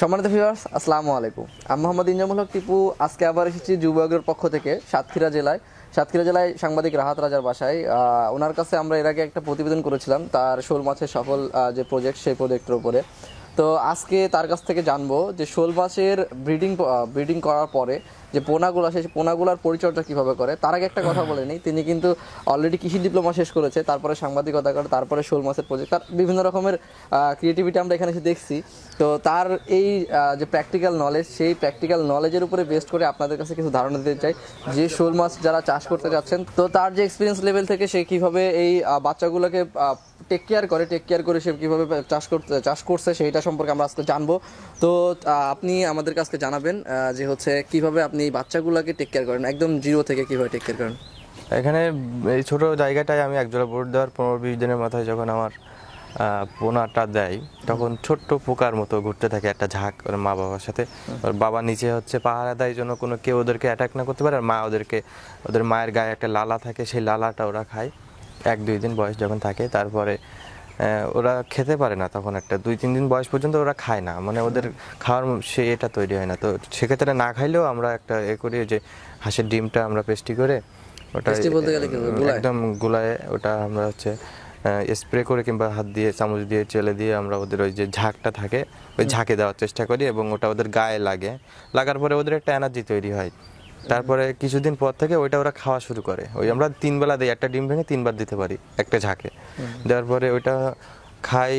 সম্মানিত ভিউয়ার্স, আসসালামু আলাইকুম। আমি মোহাম্মদ ইনজামুল হক টিপু। আজকে আবার এসেছি যুবকের পক্ষ থেকে সাতক্ষীরা জেলায় সাংবাদিক রাহাত রাজার বাসায়। ওনার কাছে আমরা এর আগে একটা প্রতিবেদন করেছিলাম তার শোল মাছের সফল যে প্রজেক্ট, সেই প্রজেক্টের উপরে। তো আজকে তার কাছ থেকে জানবো যে শোল মাছের ব্রিডিং করার পরে যে পোনাগুলো আসে, সেই পোনাগুলার পরিচর্যা কীভাবে করে। তার আগে একটা কথা বলে নিই, তিনি কিন্তু অলরেডি কৃষি ডিপ্লোমা শেষ করেছে, তারপরে সাংবাদিকতা করে, তারপরে শোল মাছের প্রজেক্ট, তার বিভিন্ন রকমের ক্রিয়েটিভিটি আমরা এখানে এসে দেখছি। তো তার এই যে প্র্যাকটিক্যাল নলেজ, সেই প্র্যাকটিক্যাল নলেজের উপরে বেস্ট করে আপনাদের কাছে কিছু ধারণা দিতে চাই যে শোল মাছ যারা চাষ করতে যাচ্ছেন, তো তার যে এক্সপিরিয়েন্স লেভেল থেকে সে কীভাবে এই বাচ্চাগুলোকে টেক কেয়ার করে সে কীভাবে চাষ করছে সেইটা সম্পর্কে আমরা আজকে জানবো। তো আপনি আমাদের কাছে জানাবেন যে হচ্ছে কীভাবে আপনি এই বাচ্চাগুলোকে টেক কেয়ার করেন, একদম জিরো থেকে কীভাবে টেক কেয়ার করেন। এখানে এই ছোট জায়গাটায় আমি একজোড়া বোর্ড দেওয়ার 15-20 দিনের মাথায় যখন আমার পোনাটা দেয়, তখন ছোট্ট পোকার মতো ঘুরতে থাকে একটা ঝাঁক ওর মা বাবার সাথে। ওর বাবা নিচে হচ্ছে পাহারা দেয় জন্য কোনো কেউ ওদেরকে অ্যাটাক না করতে পারে, আর মা ওদের মায়ের গায়ে একটা লালা থাকে, সেই লালাটা ওরা খায় 1-2 দিন বয়স যখন থাকে। তারপরে ওরা খেতে পারে না, তখন একটা 2-3 দিন বয়স পর্যন্ত ওরা খায় না, মানে ওদের খাওয়ার এটা তৈরি হয় না। তো সেক্ষেত্রে না খাইলেও আমরা একটা করি যে হাঁসের ডিমটা আমরা পেস্টি করে ওটা একদম গুলায় ওটা আমরা হচ্ছে স্প্রে করে কিংবা হাত দিয়ে চামচ দিয়ে চেলে দিয়ে আমরা ওদের ওই যে ঝাঁকটা থাকে ওই ঝাঁকে দেওয়ার চেষ্টা করি, এবং ওটা ওদের গায়ে লাগার পরে ওদের একটা এনার্জি তৈরি হয়। তারপরে কিছুদিন পর থেকে ওরা খাওয়া শুরু করে। ওই আমরা 3 বেলা দিই, একটা ডিম ভেঙে 3 বার দিতে পারি একটা ঝাঁকে। দেওয়ার পরে ওইটা খাই।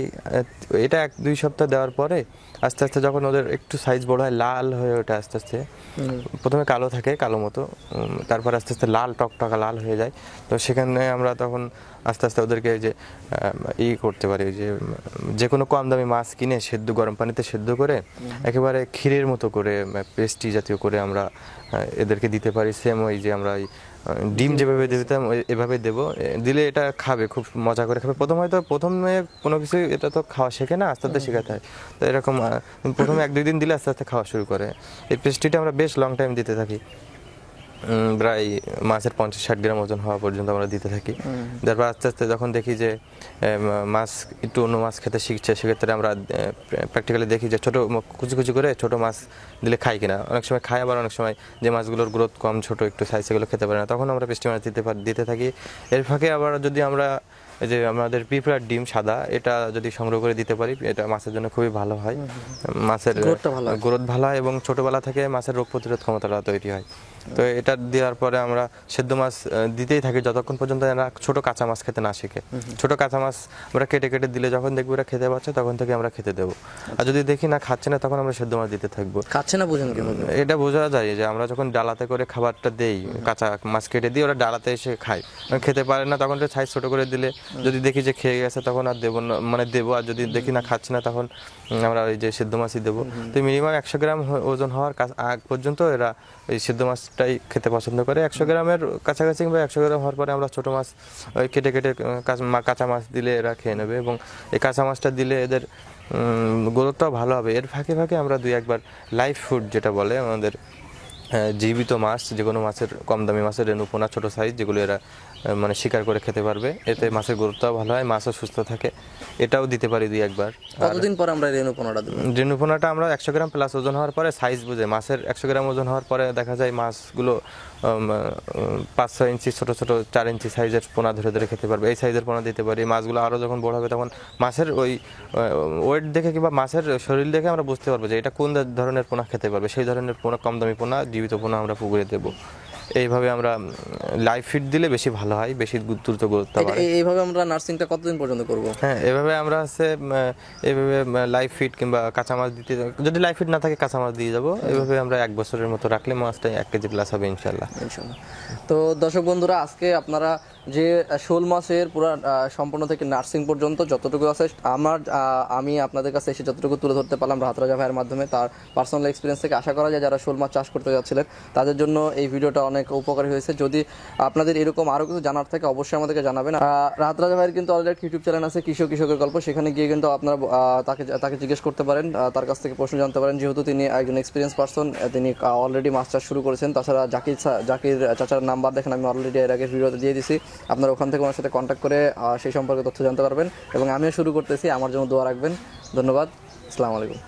এটা 1-2 সপ্তাহ দেওয়ার পরে আস্তে আস্তে যখন ওদের একটু সাইজ বড় হয়, লাল হয়ে ওটা আস্তে আস্তে প্রথমে কালো থাকে, কালো মতো, তারপর আস্তে আস্তে লাল টকটকা লাল হয়ে যায়। তো সেখানে আমরা তখন আস্তে আস্তে ওদেরকে যে করতে পারি, যে কোনো কম দামি মাছ কিনে গরম পানিতে সেদ্ধ করে একেবারে ক্ষীরের মতো করে পেস্টি জাতীয় করে আমরা এদেরকে দিতে পারি। সেম ওই যে আমরা ডিম যেভাবে দিতাম এভাবে দিলে এটা খাবে, খুব মজা করে খাবে। প্রথমে কোনো কিছু এটা তো খাওয়া শেখে না, আস্তে আস্তে শেখাতে হয়। তো এরকম প্রথমে 1-2 দিন দিলে আস্তে আস্তে খাওয়া শুরু করে। এই পেস্ট্রিটা আমরা বেশ লং টাইম দিতে থাকি, প্রায় মাছের 50-60 গ্রাম ওজন হওয়া পর্যন্ত আমরা দিতে থাকি। তারপর আস্তে আস্তে যখন দেখি যে মাছ একটু অন্য মাছ খেতে শিখছে, সেক্ষেত্রে আমরা প্র্যাকটিক্যালি দেখি যে ছোটো কুচি কুচি করে ছোটো মাছ দিলে খায় কিনা। অনেক সময় খায়, আবার অনেক সময় যে মাছগুলোর গ্রোথ কম, ছোটো একটু সাইজ, সেগুলো খেতে পারে না, তখন আমরা পেস্টি মাছ দিতে থাকি। এর ফাঁকে আবার যদি আমরা এই যে আমাদের পিঁপড়ার ডিম সাদা, এটা যদি সংগ্রহ করে দিতে পারি, এটা মাছের জন্য খুবই ভালো হয়। মাছের গ্রোথ ভালো হয় এবং ছোটোবেলা থেকে মাছের রোগ প্রতিরোধ ক্ষমতাটা তৈরি হয়। তো এটা দেওয়ার পরে আমরা সেদ্ধ মাছ দিতেই থাকি যতক্ষণ পর্যন্ত এরা ছোটো কাঁচা মাছ খেতে না শিখে। ছোটো কাঁচা মাছ আমরা কেটে কেটে দিলে যখন দেখবো এরা খেতে পারছে, তখন থেকে আমরা খেতে দেবো। আর যদি দেখি না খাচ্ছে না, তখন আমরা সেদ্ধ মাছ দিতে থাকবো। খাচ্ছে না বোঝেন কিভাবে? এটা বোঝা যায় যে আমরা যখন ডালাতে করে খাবারটা দেই, কাঁচা মাছ কেটে দিই, ওরা ডালাতে এসে খায়, খেতে পারে না, তখন সাইজ ছোটো করে দিলে যদি দেখি যে খেয়ে গেছে, তখন আর দেবো না, মানে দেবো। আর যদি দেখি না খাচ্ছে না, তখন আমরা ওই যে সেদ্ধ মাছই দেবো। তো মিনিমাম 100 গ্রাম ওজন হওয়ার আগ পর্যন্ত এরা ওই সেদ্ধ মাছটাই খেতে পছন্দ করে। 100 গ্রামের কাছাকাছি কিংবা 100 গ্রাম হওয়ার পরে আমরা ছোটো মাছ ওই কেটে কেটে কাঁচা মাছ দিলে এরা খেয়ে নেবে, এবং এই কাঁচা মাছটা দিলে এদের গ্রোথটাও ভালো হবে। এর ফাঁকে ফাঁকে আমরা 2-1 বার লাইভ ফুড যেটা বলে আমাদের জীবিত মাছ, যে কোনো মাছের কম দামি মাছের রেণুপোনা ছোটো সাইজ, যেগুলো এরা মানে শিকার করে খেতে পারবে, এতে মাছের গ্রোথটাও ভালো হয়, মাছও সুস্থ থাকে, এটাও দিতে পারি 2-1 বার। কতদিন পর আমরা রেণুপোনাটা দেব? রেণুপোনাটা আমরা 100 গ্রাম প্লাস ওজন হওয়ার পরে, সাইজ বুঝে মাছের 100 গ্রাম ওজন হওয়ার পরে দেখা যায় মাছগুলো 5-6 ইঞ্চি ছোটো ছোটো 4 ইঞ্চি সাইজের পোনা ধরে ধরে খেতে পারবে। এই সাইজের পোনা দিতে পারি। মাছগুলো আরও যখন বড় হবে, তখন মাছের ওই ওয়েট দেখে কিংবা মাছের শরীর দেখে আমরা বুঝতে পারবো যে এটা কোন ধরনের পোনা খেতে পারবে। সেই ধরনের পোনা, কম দামি পোনা, জীবিত পোনা আমরা পুকুরে দেবো। এইভাবে আমরা লাইভ ফিড দিলে বেশি ভালো হয়, বেশি দ্রুত গ্রোথ হয়। এইভাবে আমরা নার্সিংটা কতদিন পর্যন্ত করব? হ্যাঁ, এভাবে আমরা এইভাবে লাইভ ফিড কিংবা কাঁচা মাছ দিতে, যদি লাইভ ফিড না থাকে কাঁচা মাছ দিয়ে যাবো। এইভাবে আমরা 1 বছরের মতো রাখলে মাছটা 1 কেজি প্লাস হবে ইনশাল্লাহ। তো দর্শক বন্ধুরা, আজকে আপনারা যে শোল মাছের পুরো সম্পূর্ণ থেকে নার্সিং পর্যন্ত যতটুকু আছে, আমি আপনাদের কাছে এসে যতটুকু তুলে ধরতে পারলাম রাহাত রাজা ভাইয়ের মাধ্যমে, তার পার্সোনাল এক্সপিরিয়েন্স থেকে, আশা করা যায় যারা শোল মাছ চাষ করতে যাচ্ছিলেন তাদের জন্য এই ভিডিওটা অনেক উপকারী হয়েছে। যদি আপনাদের এরকম আরও কিছু জানার থাকে অবশ্যই আমাদেরকে জানাবেন। রাহাত রাজা ভাইয়ের কিন্তু অলরেডি ইউটিউব চ্যানেল আছে, কৃষকের গল্প, সেখানে গিয়ে কিন্তু আপনারা তাকে জিজ্ঞেস করতে পারেন, তার কাছ থেকে প্রশ্ন জানতে পারেন, যেহেতু তিনি একজন এক্সপিরিয়েন্স পার্সন, তিনি অলরেডি মাছ চাষ শুরু করেছেন। তাছাড়া জাকির চাচার নাম্বার দেখেন আমি অলরেডি এর আগে ভিডিওতে দিয়ে দিছি, আপনারা ওখান থেকে ওনার সাথে কন্ট্যাক্ট করে সেই সম্পর্কে তথ্য জানতে পারবেন। এবং আমিও শুরু করতেছি, আমার জন্য দোয়া রাখবেন। ধন্যবাদ, আসসালামু আলাইকুম।